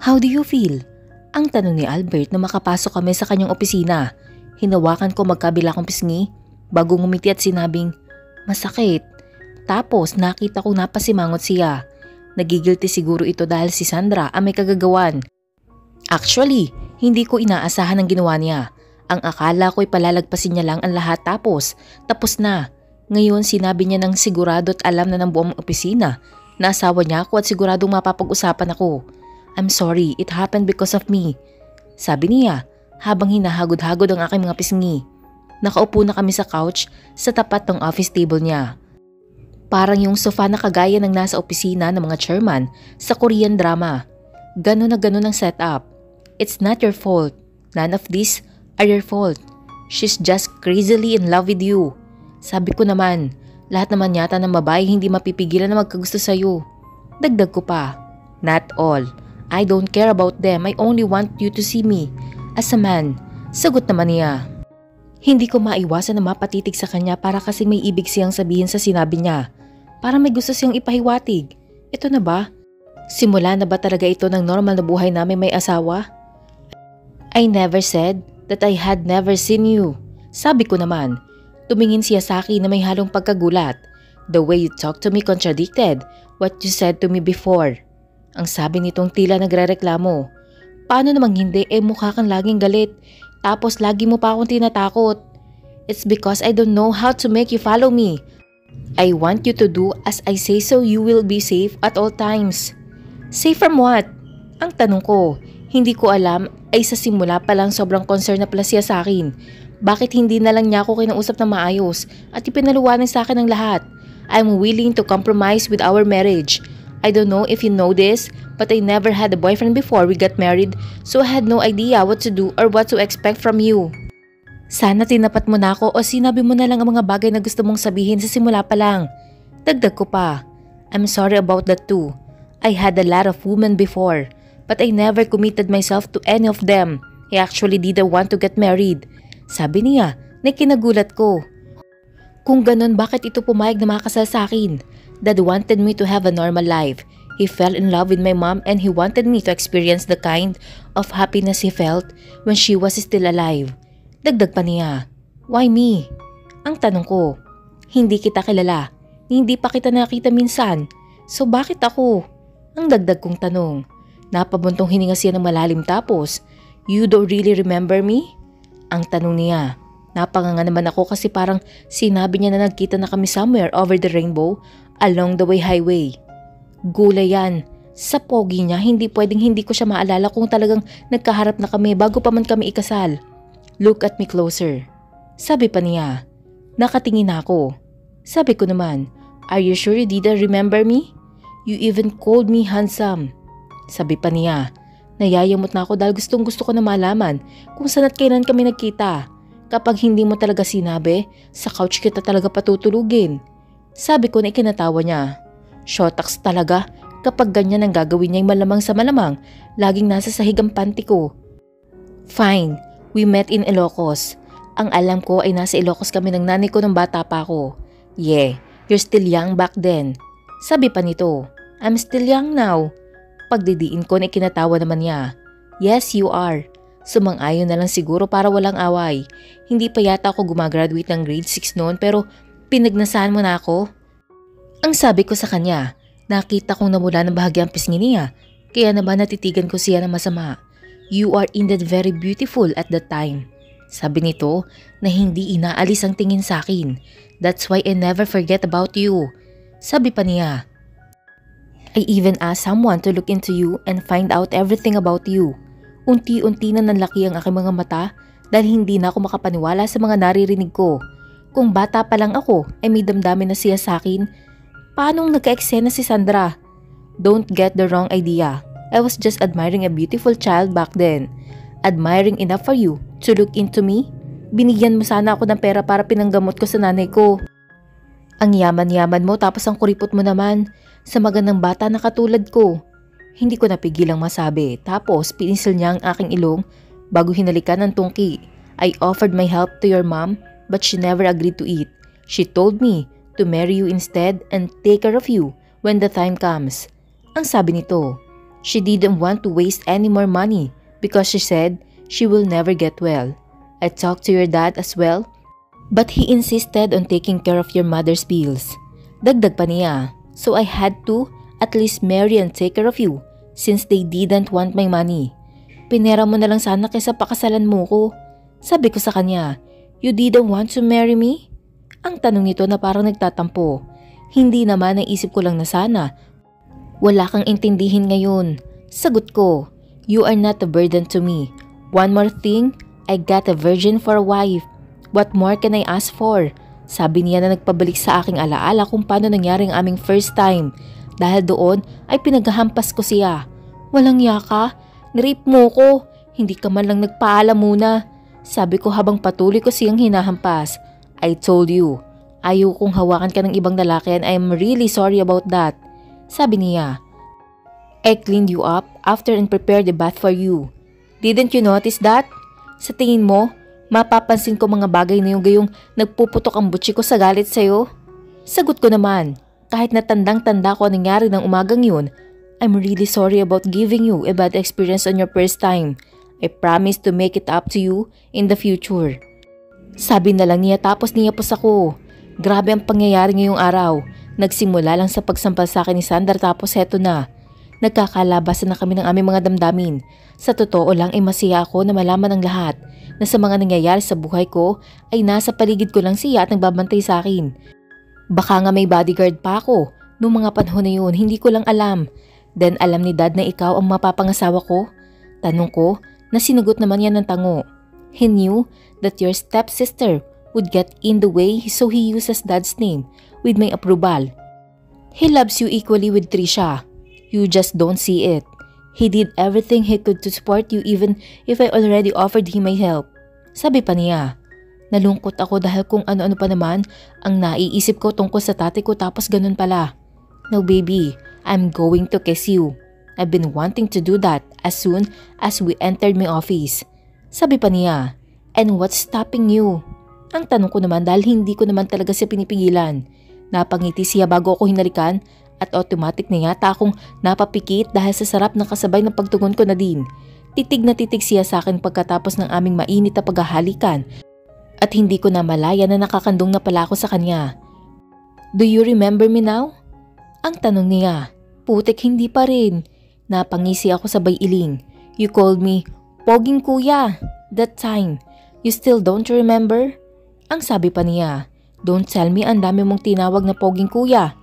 How do you feel? Ang tanong ni Albert na makapasok kami sa kanyang opisina. Hinawakan ko magkabila kong pisngi bago ngumiti at sinabing, masakit. Tapos nakita kong napasimangot siya. Nagigilty siguro ito dahil si Sandra ang may kagagawan. Actually, hindi ko inaasahan ang ginawa niya. Ang akala ko'y palalagpasin niya lang ang lahat tapos na. Ngayon sinabi niya ng sigurado at alam na ng buong opisina na asawa niya ako at siguradong mapapag-usapan ako. I'm sorry, it happened because of me. Sabi niya habang hinahagod-hagod ang aking mga pisngi. Nakaupo na kami sa couch sa tapat ng office table niya. Parang yung sofa na kagaya ng nasa opisina ng mga chairman sa Korean drama. Ganon na ganon ang setup. It's not your fault. None of these are your fault. She's just crazily in love with you. Sabi ko naman, lahat naman yata ng babae hindi mapipigilan na magkagusto sa'yo. Dagdag ko pa, not all. I don't care about them. I only want you to see me as a man. Sagot naman niya. Hindi ko maiwasan na mapatitig sa kanya para kasing may ibig siyang sabihin sa sinabi niya. Para may gusto siyang ipahiwatig. Ito na ba? Simula na ba talaga ito ng normal na buhay namin may asawa? I never said that I had never seen you. Sabi ko naman. Tumingin siya sa akin na may halong pagkagulat. The way you talk to me contradicted what you said to me before. Ang sabi nitong tila nagrereklamo. Paano namang hindi mukha kang laging galit tapos lagi mo pa akong tinatakot. It's because I don't know how to make you follow me. I want you to do as I say so you will be safe at all times. Safe from what? Ang tanong ko, hindi ko alam ay sa simula pa lang sobrang concern na pala siya sa akin. Bakit hindi na lang niya ako kinausap ng maayos at ipinaluwanag sa akin ang lahat? I'm willing to compromise with our marriage. I don't know if you know this, but I never had a boyfriend before we got married, so I had no idea what to do or what to expect from you. Sana tinapat mo na ako o sinabi mo na lang ang mga bagay na gusto mong sabihin sa simula pa lang. Dagdag ko pa, I'm sorry about that too. I had a lot of women before, but I never committed myself to any of them. I actually didn't want to get married. Sabi niya na kinagulat ko. Kung ganun, bakit ito pumayag na makasal sa akin? Dad wanted me to have a normal life. He fell in love with my mom and he wanted me to experience the kind of happiness he felt when she was still alive. Dagdag pa niya, why me? Ang tanong ko, hindi kita kilala, hindi pa kita nakita minsan, so bakit ako? Ang dagdag kong tanong, napabuntong hininga siya ng malalim tapos, you don't really remember me? Ang tanong niya, napanganga naman ako kasi parang sinabi niya na nagkita na kami somewhere over the rainbow along the way highway. Gulay yan. Sa pogi niya, hindi pwedeng hindi ko siya maalala kung talagang nagkaharap na kami bago pa man kami ikasal. Look at me closer. Sabi pa niya. Nakatingin ako. Sabi ko naman, are you sure you didn't remember me? You even called me handsome. Sabi pa niya. Nayayamot na ako dahil gustong gusto ko na malaman kung saan at kailan kami nagkita. Kapag hindi mo talaga sinabi, sa couch kita talaga patutulugin. Sabi ko na ikinatawa niya. Shotaks talaga, kapag ganyan ang gagawin niya malamang sa malamang, laging nasa sahig ang panty ko. Fine, we met in Ilocos. Ang alam ko ay nasa Ilocos kami ng nanay ko nung bata pa ako. Yeah, you're still young back then. Sabi pa nito, I'm still young now. Pagdidiin ko na ikinatawa naman niya. Yes, you are. Sumang-ayon na lang siguro para walang away. Hindi pa yata ako gumagraduate ng grade 6 noon pero pinagnasahan mo na ako? Ang sabi ko sa kanya, nakita kong namula ng bahagi ang pisngi niya, kaya naman natitigan ko siya ng masama. You are indeed very beautiful at that time. Sabi nito na hindi inaalis ang tingin sa akin. That's why I never forget about you. Sabi pa niya, I even asked someone to look into you and find out everything about you. Unti-unti na nanlaki ang aking mga mata dahil hindi na ako makapaniwala sa mga naririnig ko. Kung bata pa lang ako ay may damdamin na siya sa akin, paanong nagka-eksena si Sandra? Don't get the wrong idea. I was just admiring a beautiful child back then. Admiring enough for you to look into me? Binigyan mo sana ako ng pera para pinanggamot ko sa nanay ko. Ang yaman-yaman mo tapos ang kuripot mo naman sa magandang bata na katulad ko. Hindi ko napigilang masabi tapos pinisil niya ang aking ilong bago hinalikan ng tungki. I offered my help to your mom but she never agreed to it. She told me to marry you instead and take care of you when the time comes. Ang sabi nito, She didn't want to waste any more money because she said she will never get well. I talked to your dad as well, but he insisted on taking care of your mother's bills. Dagdag pa niya, so I had to at least marry and take care of you since they didn't want my money. Pinera mo na lang sana kaysa pakasalan mo ko. Sabi ko sa kanya, you didn't want to marry me? Ang tanong nito na parang nagtatampo. Hindi naman, naisip ko lang na sana wala kang intindihin ngayon. Sagot ko, you are not a burden to me. One more thing, I got a virgin for a wife. What more can I ask for? Sabi niya na nagpabalik sa aking alaala kung paano nangyari ang aming first time. Dahil doon ay pinaghahampas ko siya. Walang yaka, nirape mo ko. Hindi ka man lang nagpaalam muna. Sabi ko habang patuloy ko siyang hinahampas. I told you, ayaw kong hawakan ka ng ibang lalaki and I'm really sorry about that. Sabi niya, I cleaned you up after and prepared a bath for you. Didn't you notice that? Sa tingin mo, mapapansin ko mga bagay na yung gayong nagpuputok ang butsi ko sa galit sa'yo? Sagot ko naman, kahit na tandang-tanda ko ang nangyari ng umagang yun, I'm really sorry about giving you a bad experience on your first time. I promise to make it up to you in the future. Sabi na lang niya tapos niyapos ako. Grabe ang pangyayari ngayong araw. Nagsimula lang sa pagsampal sa akin ni Sandra tapos heto na. Nagkakalabasan na kami ng aming mga damdamin. Sa totoo lang ay masaya ako na malaman ang lahat na sa mga nangyayari sa buhay ko ay nasa paligid ko lang siya at nagbabantay sa akin. Baka nga may bodyguard pa ako. Noong mga panahon na yun, hindi ko lang alam. Then alam ni Dad na ikaw ang mapapangasawa ko? Tanong ko na sinagot naman yan ng tango. He knew that your stepsister would get in the way so he uses Dad's name with my approval. He loves you equally with Trisha. You just don't see it. He did everything he could to support you even if I already offered him my help. Sabi pa niya. Nalungkot ako dahil kung ano-ano pa naman ang naiisip ko tungkol sa tatay ko tapos ganun pala. No baby, I'm going to kiss you. I've been wanting to do that as soon as we entered my office. Sabi pa niya. And what's stopping you? Ang tanong ko naman dahil hindi ko naman talaga siya pinipigilan. Napangiti siya bago ako hinalikan at automatic na yata akong napapikit dahil sa sarap ng kasabay ng pagtungon ko na din. Titig na titig siya sa akin pagkatapos ng aming mainit na paghahalikan at hindi ko na malaya na nakakandong na pala ako sa kanya. Do you remember me now? Ang tanong niya. Putik hindi pa rin. Napangisi ako sabay iling. You called me, Poging Kuya, that time. You still don't remember? Ang sabi pa niya. Don't tell me ang dami mong tinawag na Poging Kuya.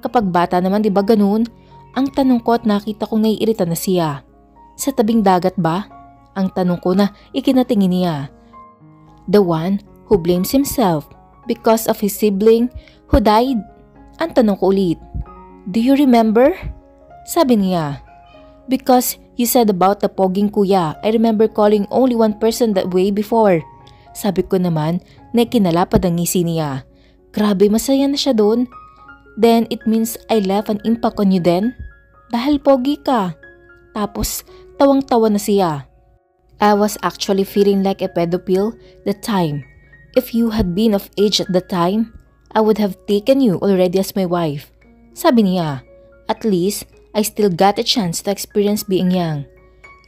Kapag bata naman di ba ganun? Ang tanong ko at nakita kong naiirita na siya. Sa tabing dagat ba? Ang tanong ko na ikinatingin niya. The one who blames himself because of his sibling who died? Ang tanong ko ulit. Do you remember? Sabi niya. Because you said about the Poging Kuya, I remember calling only one person that way before. Sabi ko naman na kinalapad ang ngisi niya. Grabe, masaya na siya doon. Then it means I left an impact on you then? Dahil pogi ka. Tapos tawang-tawa na siya. I was actually feeling like a pedophile that time. If you had been of age at the time, I would have taken you already as my wife. Sabi niya, at least I still got a chance to experience being young.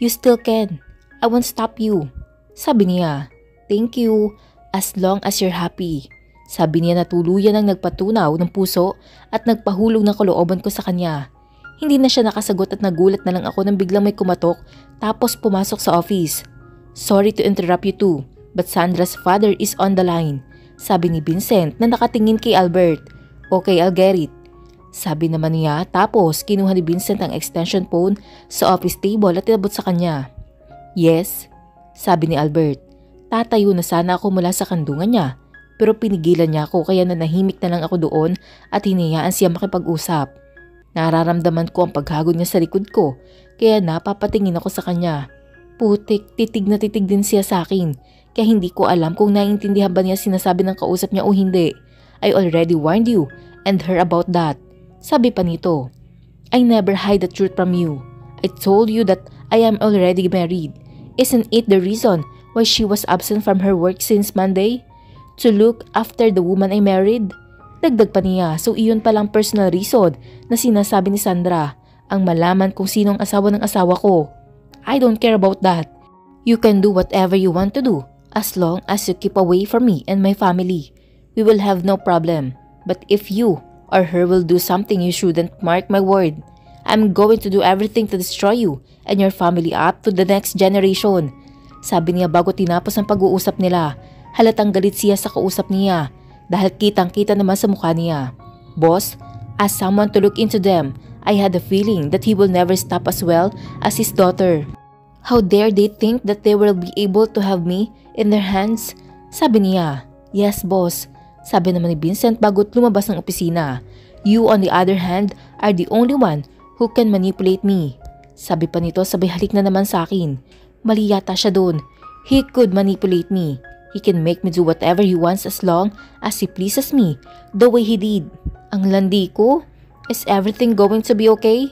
You still can. I won't stop you. Sabi niya, thank you. As long as you're happy. Sabi niya na tuluyan ang nagpatunaw ng puso at nagpahulog ng kalooban ko sa kanya. Hindi na siya nakasagot at nagulat na lang ako nang biglang may kumatok tapos pumasok sa office. Sorry to interrupt you too, but Sandra's father is on the line. Sabi ni Vincent na nakatingin kay Albert. Okay, I'll get it. Sabi naman niya tapos kinuha ni Vincent ang extension phone sa office table at inabot sa kanya. Yes, sabi ni Albert. Tatayo na sana ako mula sa kandungan niya pero pinigilan niya ako kaya nanahimik na lang ako doon at hinayaan siya makipag-usap. Nararamdaman ko ang paghagod niya sa likod ko kaya napapatingin ako sa kanya. Putik, titig na titig din siya sa akin kaya hindi ko alam kung naiintindihan ba niya sinasabi ng kausap niya o hindi. I already warned you and her about that. Sabi pa nito, I never hide the truth from you. I told you that I am already married. Isn't it the reason why she was absent from her work since Monday? To look after the woman I married? Dagdag pa niya, so iyon palang personal reason na sinasabi ni Sandra. ang malaman kung sinong asawa ng asawa ko. I don't care about that. You can do whatever you want to do as long as you keep away from me and my family. We will have no problem. But if you or her will do something you shouldn't, mark my word, I'm going to do everything to destroy you and your family up to the next generation. Sabi niya bago tinapos ang pag-uusap nila. Halatang galit siya sa kausap niya dahil kitang-kita naman sa mukha niya. Boss, as someone to look into them, I had a feeling that he will never stop as well as his daughter. How dare they think that they will be able to have me in their hands? Sabi niya. Yes, boss. Sabi naman ni Vincent bago lumabas ng opisina. You on the other hand are the only one who can manipulate me. Sabi pa nito sabay halik na naman sa akin. Mali yata siya doon. He could manipulate me. He can make me do whatever he wants as long as he pleases me, the way he did. Ang landi ko? Is everything going to be okay?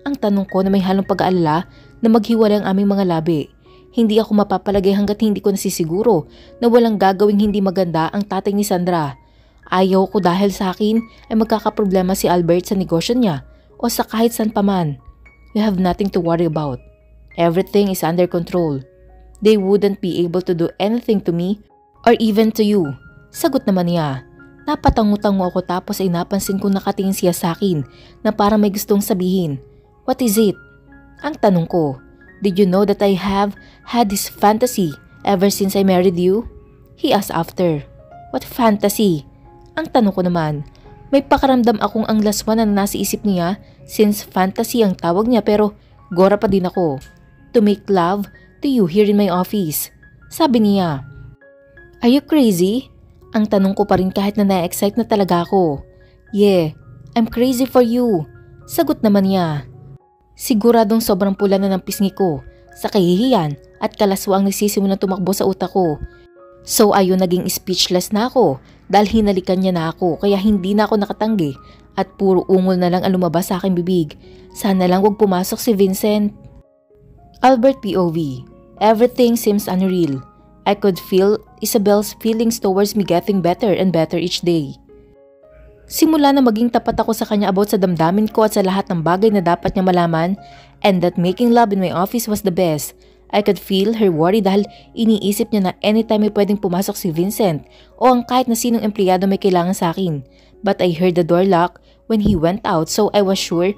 Ang tanong ko na may halong pag-aalala na maghiwalay ang aming mga labi. Hindi ako mapapalagay hanggat hindi ko nasisiguro na walang gagawing hindi maganda ang tatay ni Sandra. Ayaw ko dahil sa akin ay magkakaproblema si Albert sa negosyo niya o sa kahit saan pa man. You have nothing to worry about. Everything is under control. They wouldn't be able to do anything to me or even to you. Sagot naman niya. Napatango-tango ako tapos ay napansin kong nakatingin siya sa akin na parang may gustong sabihin. What is it? Ang tanong ko. Did you know that I have had this fantasy ever since I married you? He asked after. What fantasy? Ang tanong ko naman. May pakaramdam akong ang laswan na nasa isip niya since fantasy ang tawag niya pero gora pa din ako. To make love to you here in my office. Sabi niya. Are you crazy? Ang tanong ko pa rin kahit na na-excite na talaga ako. Yeah, I'm crazy for you. Sagot naman niya. Siguradong sobrang pula na ng pisngi ko sa kahihiyan at kalaswa ang nagsisimulang tumakbo sa utak ko. So ayun naging speechless na ako dahil hinalikan niya na ako kaya hindi na ako nakatanggi at puro ungol na lang ang lumabas sa aking bibig. Sana lang wag pumasok si Vincent. Albert POV. Everything seems unreal. I could feel Isabel's feelings towards me getting better and better each day. Simula na maging tapat ako sa kanya about sa damdamin ko at sa lahat ng bagay na dapat niya malaman and that making love in my office was the best. I could feel her worry dahil iniisip niya na anytime may pwedeng pumasok si Vincent o ang kahit na sinong empleyado may kailangan sa akin. But I heard the door lock when he went out so I was sure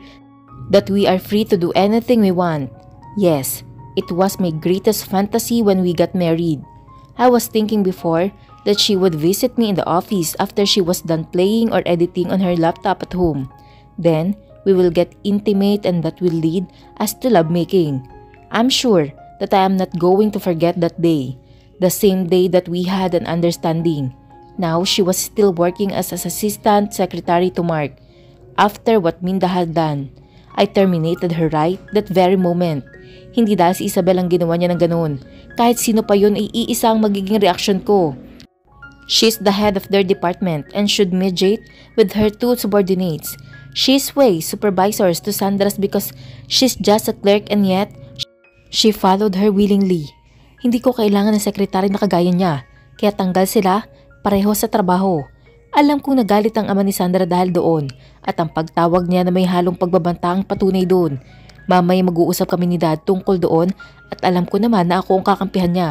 that we are free to do anything we want. Yes, it was my greatest fantasy when we got married. I was thinking before that she would visit me in the office after she was done playing or editing on her laptop at home. Then, we will get intimate and that will lead us to lovemaking. I'm sure that I am not going to forget that day, the same day that we had an understanding. Now, she was still working as an assistant secretary to Mark. After what Minda had done, I terminated her right that very moment. Hindi dahil si Isabel ang ginawa niya ng ganun. Kahit sino pa yun ay iisa ang magiging reaksyon ko. She's the head of their department and should mediate with her two subordinates. She's way supervisors to Sandra's because she's just a clerk and yet she followed her willingly. Hindi ko kailangan ng sekretary na kagaya niya. Kaya tanggal sila pareho sa trabaho. Alam kong nagalit ang ama ni Sandra dahil doon at ang pagtawag niya na may halong pagbabanta ang patunay doon. Mamaya mag-uusap kami ni Dad tungkol doon at alam ko naman na ako ang kakampihan niya.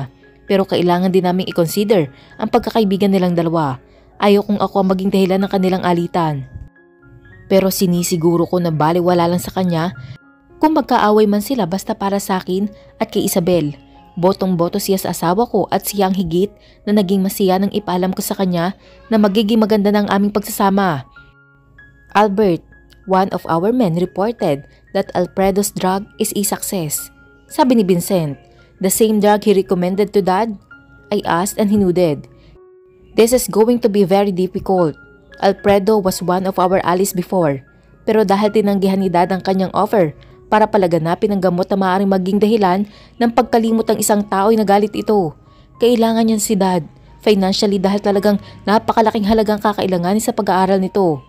Pero kailangan din naming i-consider ang pagkakaibigan nilang dalawa. Ayaw kong ako ang maging dahilan ng kanilang alitan. Pero sinisiguro ko na baliwala lang sa kanya kung magkaaway man sila basta para sa akin at kay Isabel. Botong-boto siya sa asawa ko at siya ang higit na naging masaya nang ipaalam ko sa kanya na magiging maganda ng aming pagsasama. Albert, one of our men reported that Alfredo's drug is a success. Sabi ni Vincent, the same drug he recommended to Dad? I asked and he nodded. This is going to be very difficult. Alfredo was one of our allies before, pero dahil tinanggihan ni Dad ang kanyang offer para palaganapin ang gamot na maaaring maging dahilan ng pagkalimot ng isang tao ay nagalit ito. Kailangan niyan si Dad, financially dahil talagang napakalaking halagang kakailanganin sa pag-aaral nito.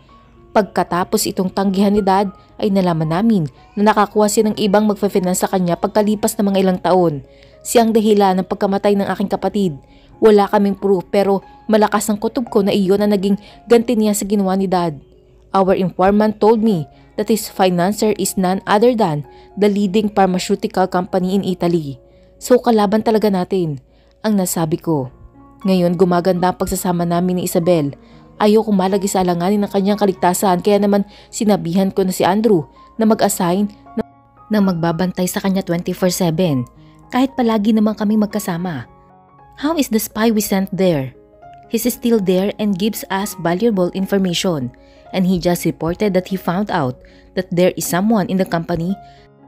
Pagkatapos itong tanggihan ni Dad ay nalaman namin na nakakuha siya ng ibang magfa-finance sa kanya pagkalipas ng mga ilang taon. Siyang dahilan ng pagkamatay ng aking kapatid. Wala kaming proof pero malakas ang kutob ko na iyon ang naging ganti niya sa ginawa ni Dad. Our informant told me that his financier is none other than the leading pharmaceutical company in Italy. So kalaban talaga natin, ang nasabi ko. Ngayon gumaganda ang pagsasama namin ni Isabel. Ayoko malagi sa alanganin ng kanyang kaligtasan, kaya naman sinabihan ko na si Andrew na mag-assign na magbabantay sa kanya 24/7 kahit palagi naman kami magkasama. How is the spy we sent there? He's still there and gives us valuable information, and he just reported that he found out that there is someone in the company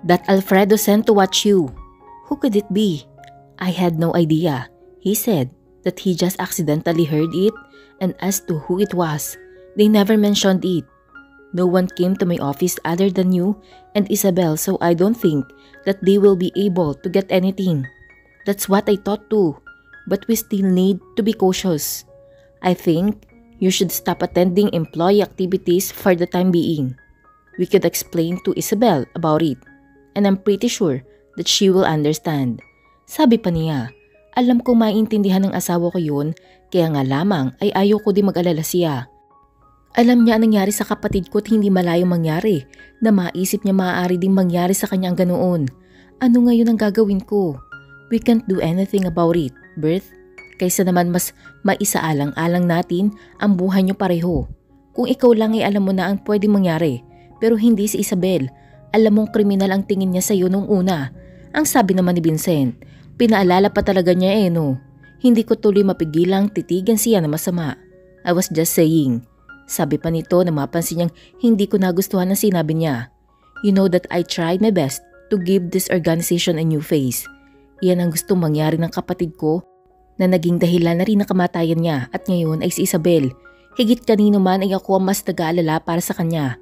that Alfredo sent to watch you. Who could it be? I had no idea. He said that he just accidentally heard it, and as to who it was, they never mentioned it. No one came to my office other than you and Isabel, so I don't think that they will be able to get anything. That's what I thought too, but we still need to be cautious. I think you should stop attending employee activities for the time being. We could explain to Isabel about it, and I'm pretty sure that she will understand. Sabi pa niya, alam kong maintindihan ng asawa ko yun, kaya nga lamang ay ayaw ko din mag-alala siya. Alam niya ang nangyari sa kapatid ko at hindi malayo mangyari, na maisip niya maaari ding mangyari sa kanya ang ganoon. Ano ngayon ang gagawin ko? We can't do anything about it, Bert. Kaysa naman mas maisaalang-alang natin ang buhay niyo pareho. Kung ikaw lang ay alam mo na ang pwedeng mangyari, pero hindi si Isabel. Alam mong kriminal ang tingin niya sa iyo nung una. Ang sabi naman ni Vincent, pinaalala pa talaga niya no. Hindi ko tuloy mapigilang titigan siya na masama. I was just saying. Sabi pa nito na mapansin niyang hindi ko nagustuhan ang sinabi niya. You know that I tried my best to give this organization a new face. Yan ang gustong mangyari ng kapatid ko na naging dahilan na rin ng kamatayan niya at ngayon ay si Isabel. Higit kanino man ay ako ang mas nag-aalala para sa kanya.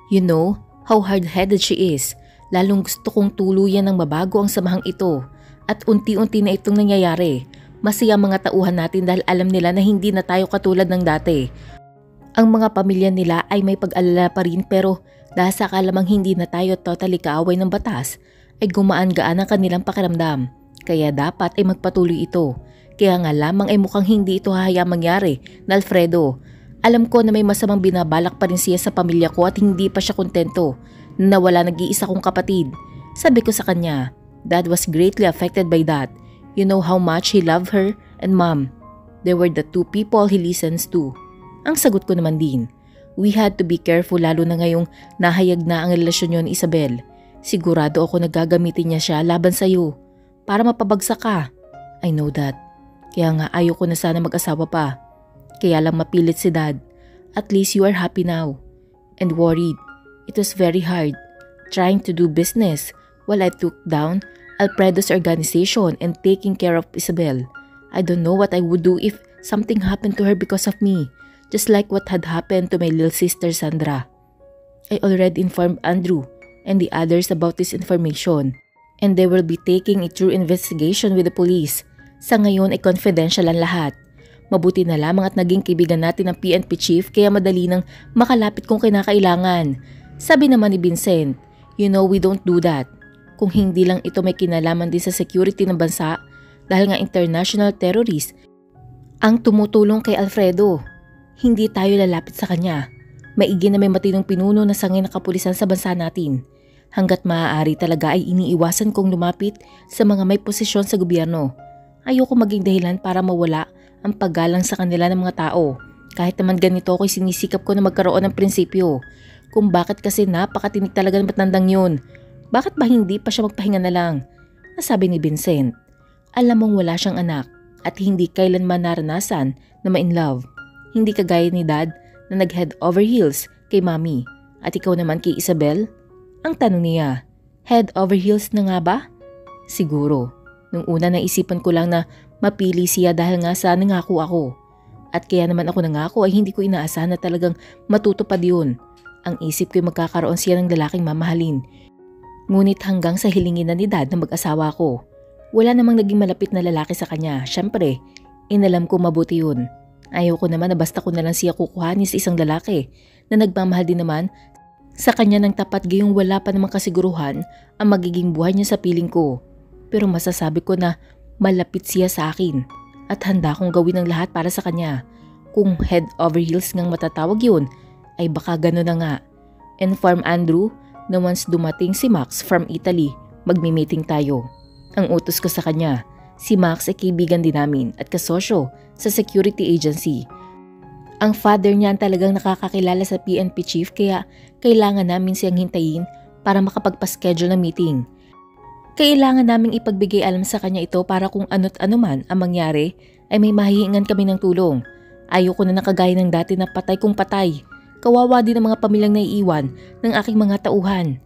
You know how hard-headed she is. Lalong gusto kong tuluyan ng mabago ang samahang ito at unti-unti na itong nangyayari. Masaya mga tauhan natin dahil alam nila na hindi na tayo katulad ng dati. Ang mga pamilya nila ay may pag-alala pa rin pero dahil sa kalamang hindi na tayo totally kaaway ng batas ay gumaan-gaan ang kanilang pakiramdam. Kaya dapat ay magpatuloy ito. Kaya nga lamang ay mukhang hindi ito hahayaang mangyari na Alfredo. Alam ko na may masamang binabalak pa rin siya sa pamilya ko at hindi pa siya kontento na wala nag-iisa kong kapatid. Sabi ko sa kanya, Dad was greatly affected by that. You know how much he loved her and Mom. They were the two people he listens to. Ang sagot ko naman din, we had to be careful lalo na ngayong nahayag na ang relasyon niyo ni Isabel. Sigurado ako na gagamitin niya siya laban sa iyo para mapabagsak ka. I know that. Kaya nga ayoko na sana mag-asawa pa. Kaya lang mapilit si Dad. At least you are happy now. And worried. It was very hard trying to do business while I took down Alfredo's organization and taking care of Isabel. I don't know what I would do if something happened to her because of me. Just like what had happened to my little sister Sandra. I already informed Andrew and the others about this information and they will be taking a true investigation with the police. Sa ngayon ay confidential ang lahat. Mabuti na lamang at naging kaibigan natin ang PNP chief kaya madali nang makalapit kung kinakailangan. Sabi naman ni Vincent, you know we don't do that. Kung hindi lang ito may kinalaman din sa security ng bansa dahil nga international terrorist ang tumutulong kay Alfredo. Hindi tayo lalapit sa kanya. Maigi na may matinong pinuno na sangay na kapulisan sa bansa natin. Hanggat maaari talaga ay iniiwasan kong lumapit sa mga may posisyon sa gobyerno. Ayoko maging dahilan para mawala ang paggalang sa kanila ng mga tao. Kahit naman ganito ako'y sinisikap ko na magkaroon ng prinsipyo. Kung bakit kasi napakatinik talaga ng matandang yun. Bakit ba hindi pa siya magpahinga na lang? Nasabi ni Vincent. Alam mong wala siyang anak at hindi kailanman naranasan na ma-in love. Hindi kagaya ni Dad na nag-head over heels kay Mommy at ikaw naman kay Isabel? Ang tanong niya, head over heels na nga ba? Siguro. Nung una naisipan ko lang na mapili siya dahil nga sa nangako ako. At kaya naman ako nangako ay hindi ko inaasahan na talagang matutupad yun. Ang isip ko'y magkakaroon siya ng lalaking mamahalin. Ngunit hanggang sa hilingin na ni Dad na mag-asawa ko, wala namang naging malapit na lalaki sa kanya. Siyempre, inalam ko mabuti yun. Ayaw ko naman na basta ko na lang siya kukuhanin sa isang lalaki na nagmamahal din naman sa kanya ng tapat gayong wala pa namang kasiguruhan ang magiging buhay niya sa piling ko. Pero masasabi ko na malapit siya sa akin at handa kong gawin ang lahat para sa kanya. Kung head over heels ngang matatawag yun, ay baka gano'n na nga. Inform Andrew na once dumating si Max from Italy, magmi-meeting tayo. Ang utos ko sa kanya, si Max ay kaibigan din namin at kasosyo sa security agency. Ang father niya ang talagang nakakakilala sa PNP chief kaya kailangan namin siyang hintayin para makapagpa-schedule ng meeting. Kailangan naming ipagbigay alam sa kanya ito para kung ano't ano man ang mangyari ay may mahihingan kami ng tulong. Ayoko na nakagaya ng dati na patay kung patay. Kawawa din ang mga pamilyang naiiwan ng aking mga tauhan.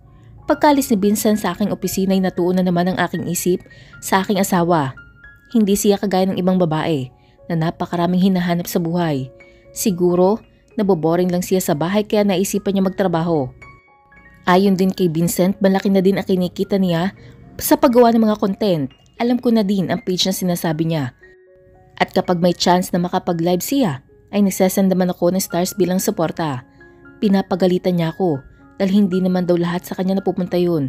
Pagkalis ni Vincent sa aking opisina ay natuon na naman ang aking isip sa aking asawa. Hindi siya kagaya ng ibang babae na napakaraming hinahanap sa buhay. Siguro, naboboring lang siya sa bahay kaya naisipan niya magtrabaho. Ayon din kay Vincent, malaki na din ang kinikita niya sa paggawa ng mga content. Alam ko na din ang page na sinasabi niya. At kapag may chance na makapag-live siya, ay nagsasend naman ako ng stars bilang suporta. Pinapagalitan niya ako dahil hindi naman daw lahat sa kanya napupunta yun.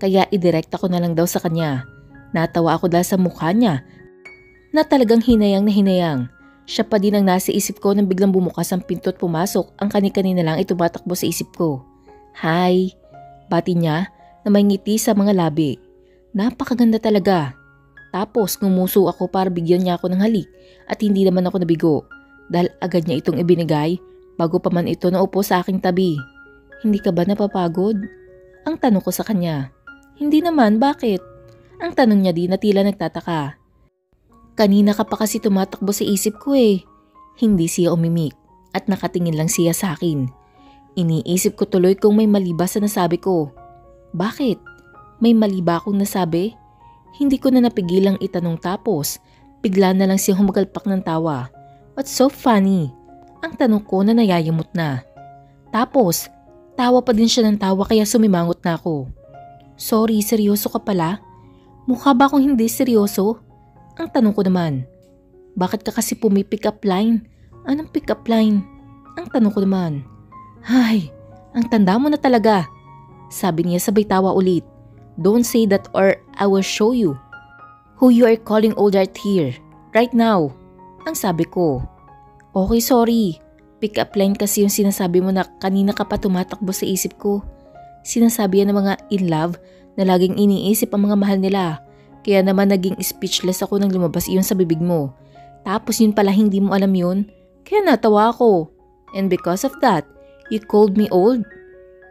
Kaya idirekta ko na lang daw sa kanya. Natawa ako dahil sa mukha niya na talagang hinayang na hinayang. Siya pa din ang nasa isip ko nang biglang bumukas ang pinto at pumasok ang kani-kanina lang ay tumatakbo sa isip ko. Hi! Bati niya na may ngiti sa mga labi. Napakaganda talaga. Tapos ngumuso ako para bigyan niya ako ng halik at hindi naman ako nabigo dahil agad niya itong ibinigay bago pa man ito naupo sa aking tabi. Hindi ka ba napapagod? Ang tanong ko sa kanya. Hindi naman, bakit? Ang tanong niya din na tila nagtataka. Kanina ka pa kasi tumatakbo sa isip ko eh. Hindi siya umimik at nakatingin lang siya sa akin. Iniisip ko tuloy kung may mali ba sa nasabi ko. Bakit? May mali ba akong nasabi? Hindi ko na napigilang itanong tapos bigla na lang siya humagalpak ng tawa. What's so funny? Ang tanong ko na nayayamot na. Tapos, tawa pa din siya ng tawa kaya sumimangot na ako. Sorry, seryoso ka pala? Mukha ba akong hindi seryoso? Ang tanong ko naman. Bakit ka kasi pumipick up line? Anong pick up line? Ang tanong ko naman. Ay, ang tanda mo na talaga. Sabi niya sabay tawa ulit. Don't say that or I will show you who you are calling old right here, right now. Ang sabi ko. Okay, sorry. Pick up line kasi yung sinasabi mo na kanina ka pa tumatakbo sa isip ko. Sinasabi yan ng mga in love na laging iniisip ang mga mahal nila. Kaya naman naging speechless ako nang lumabas iyon sa bibig mo. Tapos yun pala hindi mo alam yun. Kaya natawa ako. And because of that, you called me old?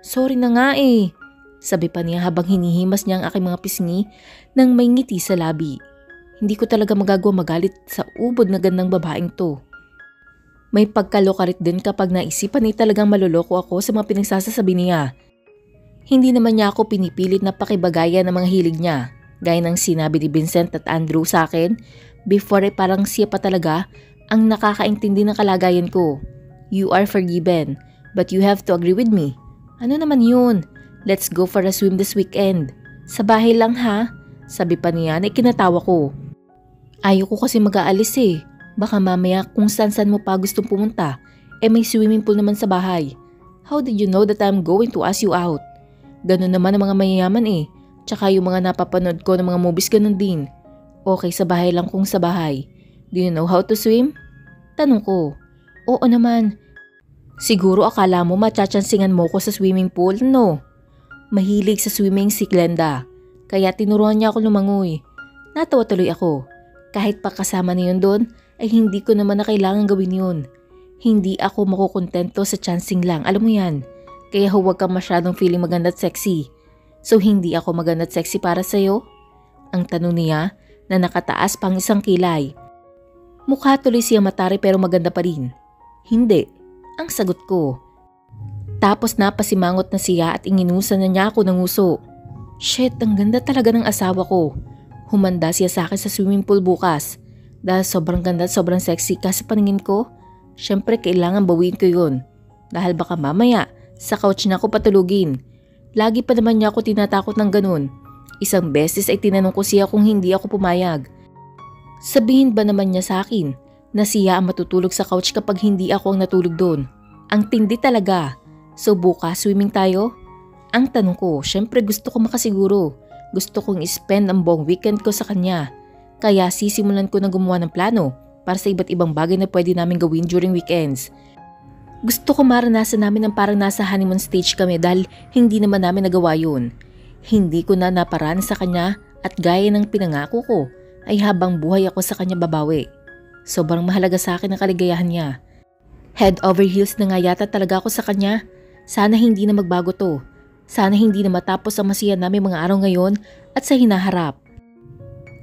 Sorry na nga eh. Sabi pa niya habang hinihimas niya ang aking mga pisngi nang may ngiti sa labi. Hindi ko talaga magagawa magalit sa ubod na gandang babaeng to. May pagkalokarit din kapag naisipan ni talagang maloloko ako sa mga pinagsasasabi niya. Hindi naman niya ako pinipilit na pakibagayan ng mga hilig niya. Gaya ng sinabi ni Vincent at Andrew sa akin, before ay parang siya pa talaga ang nakakaintindi ng kalagayan ko. You are forgiven, but you have to agree with me. Ano naman yun? Let's go for a swim this weekend. Sa bahay lang ha? Sabi pa niya na ikinatawa ko. Ayoko kasi mag-aalis eh. Baka mamaya kung saan mo pa gustong pumunta, may swimming pool naman sa bahay. How did you know that I'm going to ask you out? Ganun naman ang mga mayayaman eh. Tsaka yung mga napapanood ko ng mga movies ganun din. Okay sa bahay lang kung sa bahay. Do you know how to swim? Tanong ko. Oo naman. Siguro akala mo matsatsansingan mo ko sa swimming pool, no? Mahilig sa swimming si Glenda, kaya tinuruan niya ako lumangoy. Natawa tuloy ako. Kahit pa kasama na yun doon, ay hindi ko naman na kailangan gawin yun. Hindi ako makukontento sa chancing lang, alam mo yan. Kaya huwag kang masyadong feeling maganda at sexy. So hindi ako maganda at sexy para sa'yo? Ang tanong niya na nakataas pang isang kilay. Mukha tuloy siya matari pero maganda pa rin. Hindi, ang sagot ko. Tapos napasimangot na siya at inginusan na niya ako ng uso. Shit, ang ganda talaga ng asawa ko. Humanda siya sa akin sa swimming pool bukas. Dahil sobrang ganda at sobrang sexy kasi paningin ko, syempre kailangan bawiin ko yun. Dahil baka mamaya, sa couch na ako patulugin. Lagi pa naman niya ako tinatakot ng ganun. Isang beses ay tinanong ko siya kung hindi ako pumayag. Sabihin ba naman niya sa akin na siya ang matutulog sa couch kapag hindi ako ang natulog doon? Ang tindi talaga. So bukas swimming tayo? Ang tanong ko, syempre gusto ko makasiguro. Gusto kong i-spend ang buong weekend ko sa kanya. Kaya sisimulan ko na gumawa ng plano para sa iba't ibang bagay na pwede namin gawin during weekends. Gusto ko maranasan namin ang parang nasa honeymoon stage kami dahil hindi naman namin nagawa yun. Hindi ko na naparaan sa kanya at gaya ng pinangako ko ay habang buhay ako sa kanya babawi. Sobrang mahalaga sa akin ang kaligayahan niya. Head over heels na nga yata talaga ako sa kanya. Sana hindi na magbago to. Sana hindi na matapos ang masaya namin mga araw ngayon at sa hinaharap.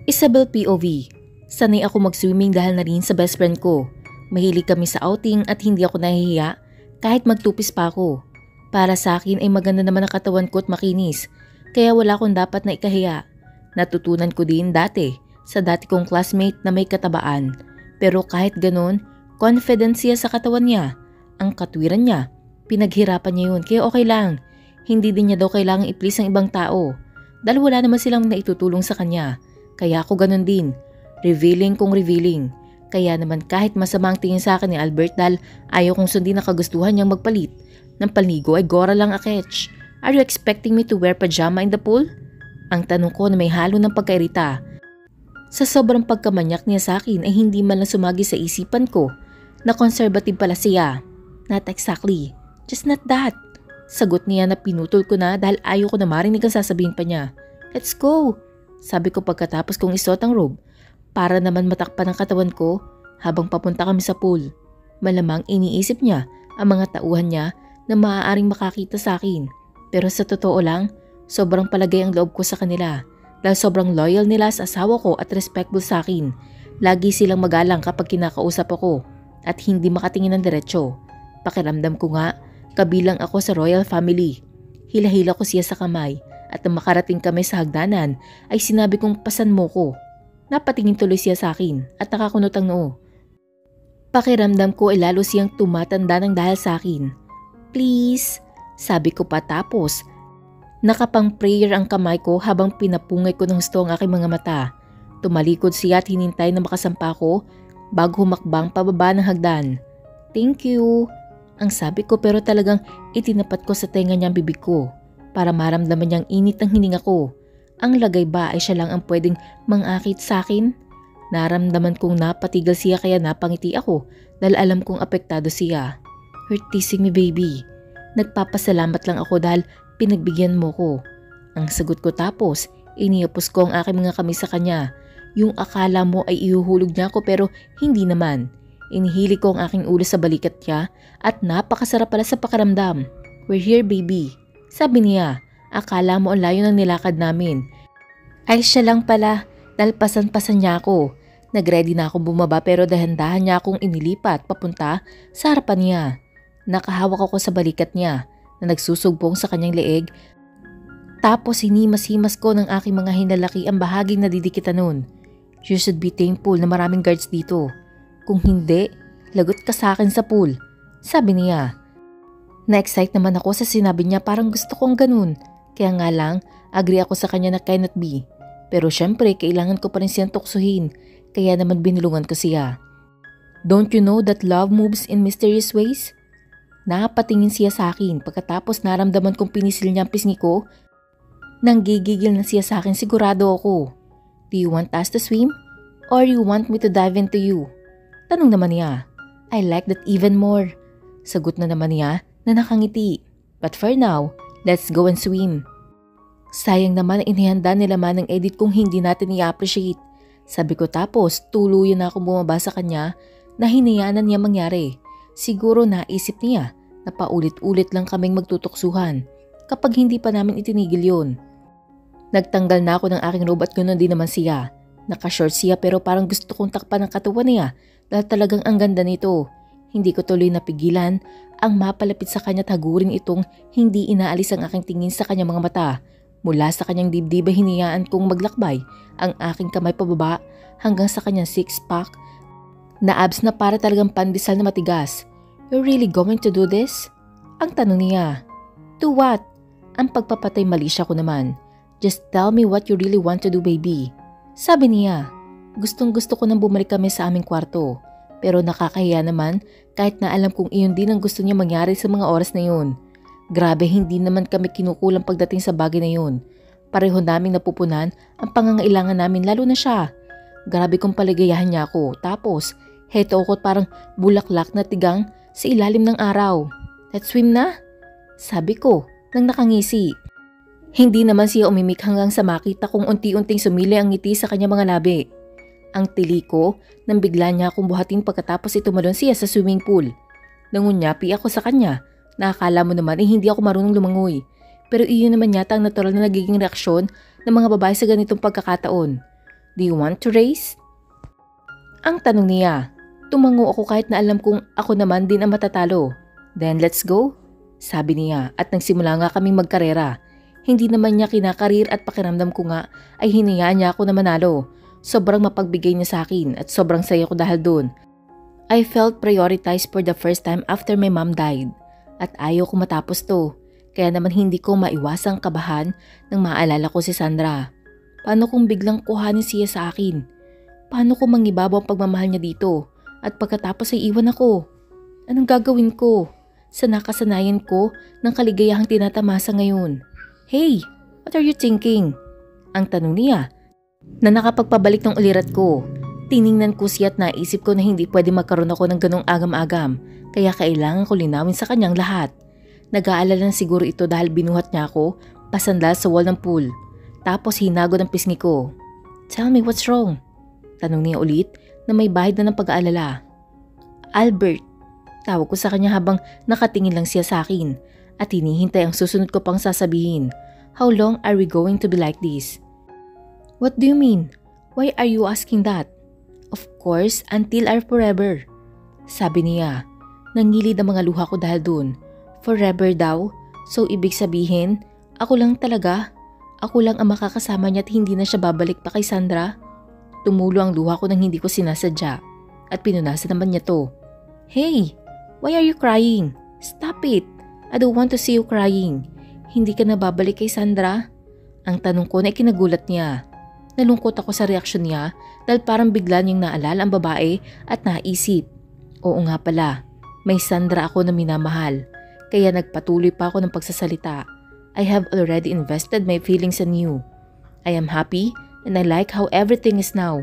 Isabel POV. Sanay ako mag-swimming dahil na rin sa best friend ko. Mahilig kami sa outing at hindi ako nahihiya kahit magtupis pa ako. Para sa akin ay maganda naman ang katawan ko at makinis, kaya wala akong dapat na ikahiya. Natutunan ko din dati sa dati kong classmate na may katabaan. Pero kahit ganon, confident siya sa katawan niya. Ang katwiran niya, pinaghirapan niya yun kaya okay lang. Hindi din niya daw kailangang i-please ang ibang tao dahil wala naman silang naitutulong sa kanya. Kaya ako ganon din, revealing kung revealing. Kaya naman kahit masama ang tingin sa akin ni Albert dahil ayaw kong sundin ang kagustuhan niyang magpalit ng palnigo ay gora lang aketch. Are you expecting me to wear pajama in the pool? Ang tanong ko na may halo ng pagkairita. Sa sobrang pagkamanyak niya sa akin ay hindi man lang sumagi sa isipan ko na conservative pala siya. Not exactly, just not that. Sagot niya na pinutol ko na dahil ayaw ko na marinig ang sasabihin pa niya. Let's go! Sabi ko pagkatapos kong isuot ang robe. Para naman matakpan ang katawan ko habang papunta kami sa pool. Malamang iniisip niya ang mga tauhan niya na maaaring makakita sa akin. Pero sa totoo lang, sobrang palagay ang loob ko sa kanila dahil sobrang loyal nila sa asawa ko at respectful sa akin. Lagi silang magalang kapag kinakausap ako at hindi makatingin ng diretsyo. Pakiramdam ko nga, kabilang ako sa royal family. Hila-hila ko siya sa kamay at nang makarating kami sa hagdanan ay sinabi kong pasan mo ko. Napatingin tuloy siya sa akin at nakakunot ang noo. Pakiramdam ko ay lalo siyang tumatanda ng dahil sa akin. Please, sabi ko pa tapos. Nakapang prayer ang kamay ko habang pinapungay ko ng gusto ang aking mga mata. Tumalikod siya at hinintay na makasampa ko bago humakbang pababa ng hagdan. Thank you, ang sabi ko pero talagang itinapat ko sa tenga niya ang bibig ko para maramdaman niyang init ng hininga ko. Ang lagay ba ay siya lang ang pwedeng mangakit sa akin? Naramdaman kong napatigil siya kaya napangiti ako dahil alam kong apektado siya. You're teasing me baby. Nagpapasalamat lang ako dahil pinagbigyan mo ko. Ang sagot ko tapos iniupos ko ang aking mga kamay sa kanya. Yung akala mo ay ihuhulog niya ako pero hindi naman. Inihili ko ang aking ulo sa balikat niya at napakasarap pala sa pakiramdam. We're here baby, sabi niya. Akala mo ang layo ng nilakad namin. Ay siya lang pala dahil pasan-pasan niya ako. Nagready na akong bumaba pero dahan-dahan niya akong inilipat papunta sa harapan niya. Nakahawak ako sa balikat niya na nagsusugbong sa kanyang leeg. Tapos hinimas-himas ko ng aking mga hinalaki ang bahaging nadidikitan nun. You should be thankful na maraming guards dito. Kung hindi, lagot ka sa akin sa pool, sabi niya. Na-excite naman ako sa sinabi niya parang gusto kong ganun. Kaya nga lang, agree ako sa kanya na cannot be. Pero syempre, kailangan ko pa rin siyang tuksuhin. Kaya naman binulungan ko siya. Don't you know that love moves in mysterious ways? Napatingin siya sa akin pagkatapos naramdaman kong pinisil niya ang pisngi ko. Nang gigigil na siya sa akin sigurado ako. Do you want us to swim? Or you want me to dive into you? Tanong naman niya. I like that even more. Sagot na naman niya na nakangiti. But for now, let's go and swim. Sayang naman ang inihanda nila man ng edit kung hindi natin i-appreciate. Sabi ko tapos tuluyan na akong bumaba sa kanya na hinayanan niya mangyari. Siguro naisip niya na paulit-ulit lang kaming magtutuksuhan kapag hindi pa namin itinigil yun. Nagtanggal na ako ng aking robe at ganoon din naman siya. Naka-short siya pero parang gusto kong takpan ang katawan niya dahil talagang ang ganda nito. Hindi ko tuloy napigilan ang mapalapit sa kanya at hagurin itong hindi inaalis ang aking tingin sa kanyang mga mata. Mula sa kanyang dibdib ay hinayaan kong maglakbay ang aking kamay pababa hanggang sa kanyang six-pack na abs na para talagang pandesal na matigas. You're really going to do this? Ang tanong niya. To what? Ang pagpapatay mali siya ko naman. Just tell me what you really want to do baby. Sabi niya. Gustong gusto ko nang bumalik kami sa aming kwarto. Pero nakakahiya naman kahit na alam kong iyon din ang gusto niya mangyari sa mga oras na yun. Grabe hindi naman kami kinukulang pagdating sa bagay na yun. Pareho naming napupunan ang pangangailangan namin lalo na siya. Grabe kong paligayahan niya ako. Tapos, heto ako't parang bulaklak na tigang sa ilalim ng araw. Let's swim na? Sabi ko nang nakangisi. Hindi naman siya umimik hanggang sa makita kong unti-unting sumili ang ngiti sa kanyang mga labi. Ang tili ko nang bigla niya akong buhatin pagkatapos tumalon siya sa swimming pool. Nangunyapi ako sa kanya na akala mo naman hindi ako marunong lumangoy. Pero iyon naman yata ang natural na nagiging reaksyon ng mga babae sa ganitong pagkakataon. Do you want to race? Ang tanong niya. Tumango ako kahit na alam kong ako naman din ang matatalo. Then let's go? Sabi niya at nagsimula nga kaming magkarera. Hindi naman niya kinakarir at pakiramdam ko nga ay hinayaan niya ako na manalo. Sobrang mapagbigay niya sa akin at sobrang saya ko dahil doon. I felt prioritized for the first time after my mom died. At ayaw ko matapos to. Kaya naman hindi ko maiwasang kabahan nang maalala ko si Sandra. Paano kung biglang kuhanin siya sa akin? Paano kung mangibabaw ang pagmamahal niya dito? At pagkatapos ay iwan ako? Anong gagawin ko? Sa nakasanayan ko ng kaligayahang tinatamasa ngayon. Hey, what are you thinking? Ang tanong niya na nakapagpabalik ng ulirat ko. Tiningnan ko siya at naisip ko na hindi pwede magkaroon ako ng ganong agam-agam. Kaya kailangan ko linawin sa kanyang lahat. Nag-aalala na siguro ito dahil binuhat niya ako pasandal sa wall ng pool. Tapos hinagod ang pisngi ko. Tell me what's wrong? Tanong niya ulit na may bahid na ng pag-aalala. Albert. Tawag ko sa kanya habang nakatingin lang siya sa akin at hinihintay ang susunod ko pang sasabihin. How long are we going to be like this? What do you mean? Why are you asking that? Of course, until our forever. Sabi niya. Nangilid ang mga luha ko dahil dun. Forever daw? So ibig sabihin, ako lang talaga? Ako lang ang makakasama niya at hindi na siya babalik pa kay Sandra? Tumulo ang luha ko nang hindi ko sinasadya. At pinunasan naman niya to. Hey! Why are you crying? Stop it! I don't want to see you crying. Hindi ka na babalik kay Sandra? Ang tanong ko na ikinagulat niya. Nalungkot ako sa reaksyon niya dahil parang bigla niyang naalala ang babae at naisip. Oo nga pala, may Sandra ako na minamahal. Kaya nagpatuloy pa ako ng pagsasalita. I have already invested my feelings in you. I am happy and I like how everything is now.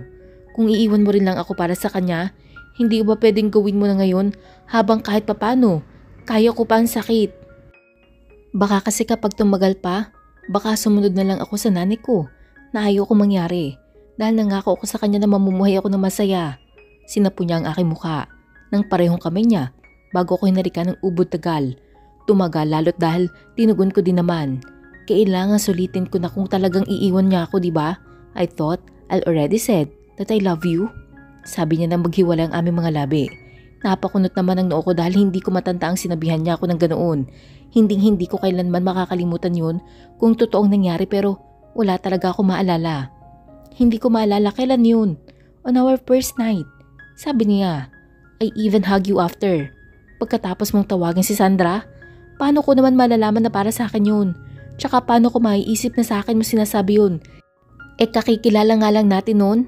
Kung iiwan mo rin lang ako para sa kanya, hindi ba pwedeng gawin mo na ngayon habang kahit papano, kaya ko pa ang sakit. Baka kasi kapag tumagal pa, baka sumunod na lang ako sa nanay ko na ayaw ko mangyari dahil nangako ako sa kanya na mamumuhay ako ng masaya. Sinapo niya ang aking mukha nang parehong kamay niya bago ko hinarikan ng ubod tagal. Tumagal lalo't dahil tinugon ko din naman. Kailangan sulitin ko na kung talagang iiwan niya ako, di ba? I thought I already said that I love you. Sabi niya nang maghiwalay ang aming mga labi. Napakunot naman ang noo ko dahil hindi ko matanda ang sinabihan niya ako ng ganoon. Hindi ko kailanman makakalimutan yun kung totoong nangyari pero wala talaga ako maalala. Hindi ko maalala kailan yun. On our first night. Sabi niya, I even hug you after. Pagkatapos mong tawagin si Sandra, paano ko naman malalaman na para sa akin yun? Tsaka paano ko maiisip na sa akin mo sinasabi yun? Kakikilala nga lang natin noon.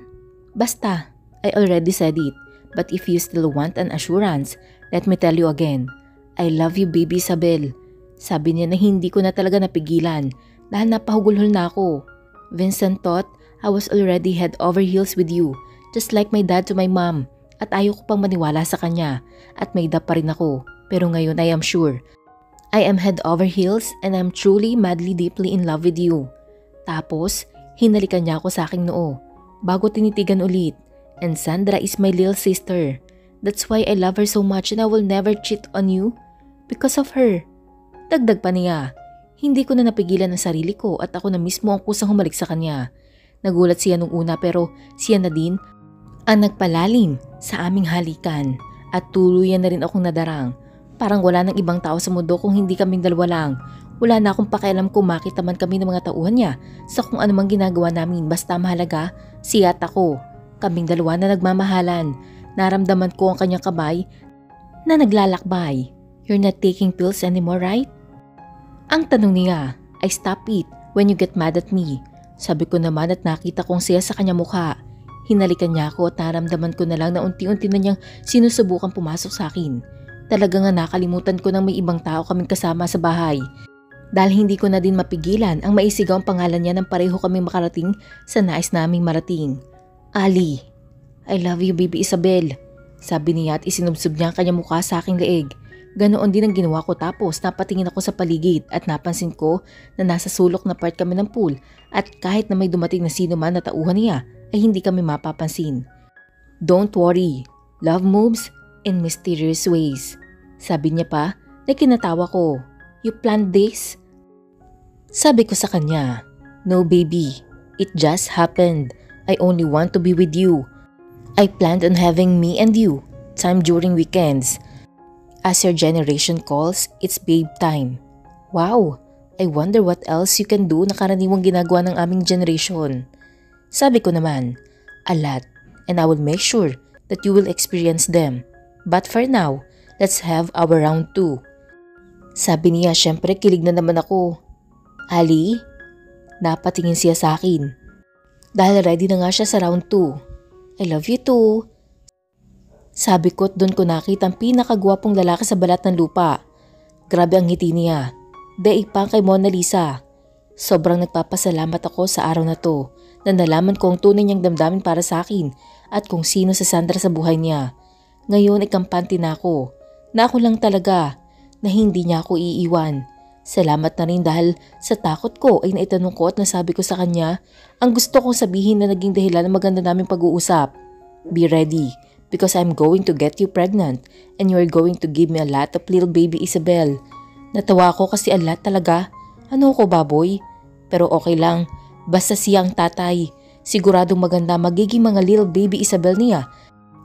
Basta, I already said it. But if you still want an assurance, let me tell you again. I love you, baby Isabel. Sabi niya na hindi ko na talaga napigilan dahil napahugulhol na ako. Vincent thought I was already head over heels with you, just like my dad to my mom. At ayaw ko pang maniwala sa kanya at may dap pa rin ako. Pero ngayon I am sure. I am head over heels and I'm truly madly deeply in love with you. Tapos, hinalikan niya ako sa aking noo bago tinitigan ulit. And Sandra is my little sister. That's why I love her so much and I will never cheat on you because of her. Dagdag pa niya, hindi ko na napigilan ang sarili ko at ako na mismo ang kusang humalik sa kanya. Nagulat siya nung una pero siya na din ang nagpalalim sa aming halikan at tuluyan na rin akong nadarang. Parang wala nang ibang tao sa mundo kung hindi kaming dalawa lang. Wala na akong pakialam kung makita man kami ng mga tauhan niya sa kung anumang ginagawa namin basta mahalaga siya at ako. Kaming dalawa na nagmamahalan. Naramdaman ko ang kanyang kamay na naglalakbay. You're not taking pills anymore, right? Ang tanong niya, I stop it when you get mad at me. Sabi ko naman at nakita kong siya sa kanyang mukha. Hinalikan niya ako at naramdaman ko na lang na unti-unti na niyang sinusubukan pumasok sa akin. Talaga nga nakalimutan ko nang may ibang tao kaming kasama sa bahay. Dahil hindi ko na din mapigilan ang maisigaw ang pangalan niya nang pareho kaming makarating sa nais naming marating. Ali, I love you, baby Isabel. Sabi niya at isinubsob niya ang kanyang mukha sa aking leeg. Ganoon din ang ginawa ko tapos napatingin ako sa paligid at napansin ko na nasa sulok na part kami ng pool at kahit na may dumating na sino man na tauhan niya ay hindi kami mapapansin. Don't worry, love moves in mysterious ways. Sabi niya pa na kinatawa ko. You planned this? Sabi ko sa kanya, no baby, it just happened. I only want to be with you. I planned on having me and you time during weekends. As your generation calls, it's babe time. Wow, I wonder what else you can do na karaniwang ginagawa ng aming generation. Sabi ko naman, a lot, and I will make sure that you will experience them. But for now, let's have our round 2. Sabi niya, syempre kilig na naman ako. Ali? Napatingin siya sa akin. Dahil ready na nga siya sa round 2. I love you too. Sabi ko at doon ko nakita ang pinakagwapong lalaki sa balat ng lupa. Grabe ang ngiti niya. Daig pa kay Mona Lisa. Sobrang nagpapasalamat ako sa araw na to na nalaman ko ang tunay niyang damdamin para sa akin at kung sino si Sandra sa buhay niya. Ngayon ay kampante na ako. Na ako lang talaga na hindi niya ako iiwan. Salamat na rin dahil sa takot ko ay naitanong ko at nasabi ko sa kanya ang gusto kong sabihin na naging dahilan ng maganda naming pag-uusap. Be ready because I'm going to get you pregnant and you're going to give me a lot of little baby Isabel. Natawa ko kasi a lot talaga. Ano ko baboy? Pero okay lang. Basta siya ang tatay. Siguradong maganda magiging mga little baby Isabel niya.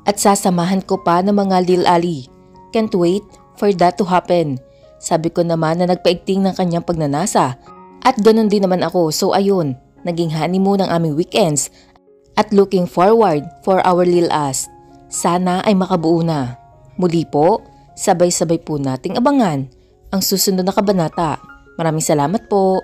At sasamahan ko pa ng mga little Ali. Can't wait for that to happen. Sabi ko naman na nagpaigting ng kanyang pagnanasa. At ganun din naman ako. So ayun, naging honeymoon ang aming weekends. At looking forward for our little us. Sana ay makabuo na. Muli po, sabay-sabay po nating abangan ang susunod na kabanata. Maraming salamat po.